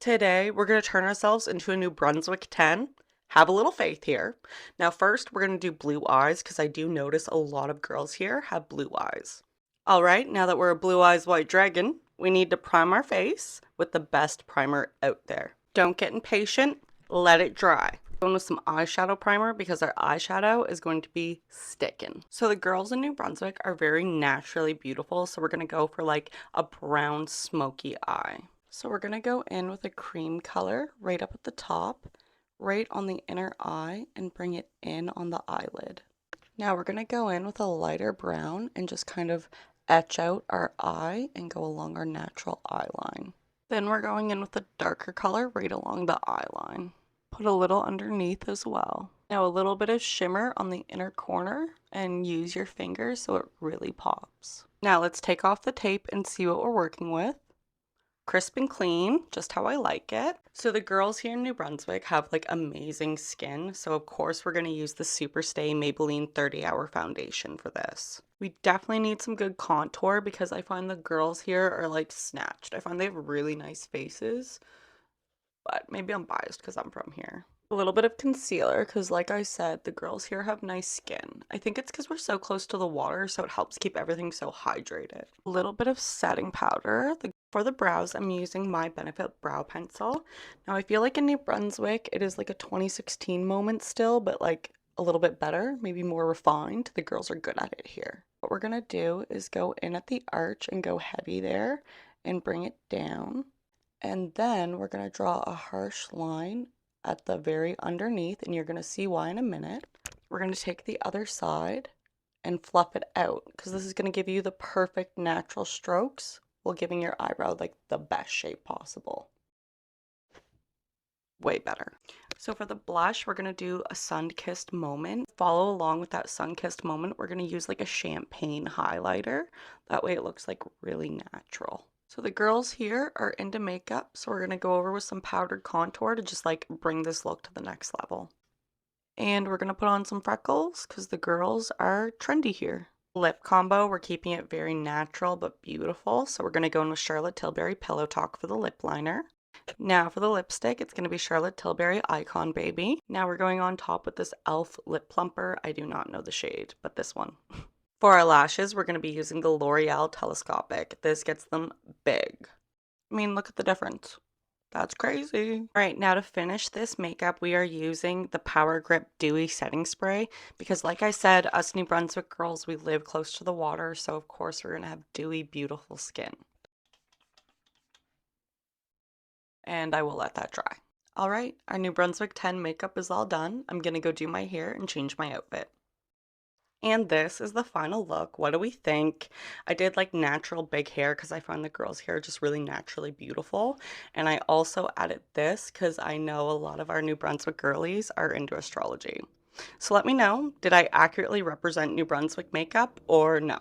Today, we're going to turn ourselves into a New Brunswick 10. Have a little faith here. Now, first, we're going to do blue eyes because I do notice a lot of girls here have blue eyes. All right, now that we're a blue eyes white dragon, we need to prime our face with the best primer out there. Don't get impatient, let it dry. Going with some eyeshadow primer because our eyeshadow is going to be sticking. So the girls in New Brunswick are very naturally beautiful, so we're going to go for like a brown smoky eye. So we're going to go in with a cream color right up at the top, right on the inner eye, and bring it in on the eyelid. Now we're going to go in with a lighter brown and just kind of etch out our eye and go along our natural eye line. Then we're going in with a darker color right along the eye line. Put a little underneath as well. Now a little bit of shimmer on the inner corner and use your fingers so it really pops. Now let's take off the tape and see what we're working with. Crisp and clean, just how I like it. So the girls here in New Brunswick have like amazing skin, so of course we're going to use the Superstay Maybelline 30-Hour Foundation for this. We definitely need some good contour because I find the girls here are like snatched. I find they have really nice faces, but maybe I'm biased because I'm from here. A little bit of concealer because like I said, the girls here have nice skin. I think it's because we're so close to the water, so it helps keep everything so hydrated. A little bit of setting powder. For the brows, I'm using my Benefit brow pencil. Now I feel like in New Brunswick, it is like a 2016 moment still, but like a little bit better, maybe more refined. The girls are good at it here. What we're gonna do is go in at the arch and go heavy there and bring it down. And then we're going to draw a harsh line at the very underneath, and you're going to see why in a minute. We're going to take the other side and fluff it out because this is going to give you the perfect natural strokes while giving your eyebrow like the best shape possible. Way better. So for the blush, we're going to do a sun-kissed moment. Follow along with that sun-kissed moment. We're going to use like a champagne highlighter. That way it looks like really natural. So the girls here are into makeup, so we're going to go over with some powdered contour to just like bring this look to the next level. And we're going to put on some freckles because the girls are trendy here. Lip combo, we're keeping it very natural but beautiful, so we're going to go in with Charlotte Tilbury Pillow Talk for the lip liner. Now for the lipstick, it's going to be Charlotte Tilbury Icon Baby. Now we're going on top with this e.l.f. lip plumper. I do not know the shade, but this one. For our lashes, we're going to be using the L'Oreal Telescopic. This gets them big. I mean, look at the difference. That's crazy. All right, now to finish this makeup, we are using the Power Grip Dewy Setting Spray because like I said, us New Brunswick girls, we live close to the water, so of course we're going to have dewy, beautiful skin. And I will let that dry. All right, our New Brunswick 10 makeup is all done. I'm going to go do my hair and change my outfit. And this is the final look. What do we think? I did like natural big hair because I find the girls' hair just really naturally beautiful. And I also added this because I know a lot of our New Brunswick girlies are into astrology. So let me know, did I accurately represent New Brunswick makeup or no?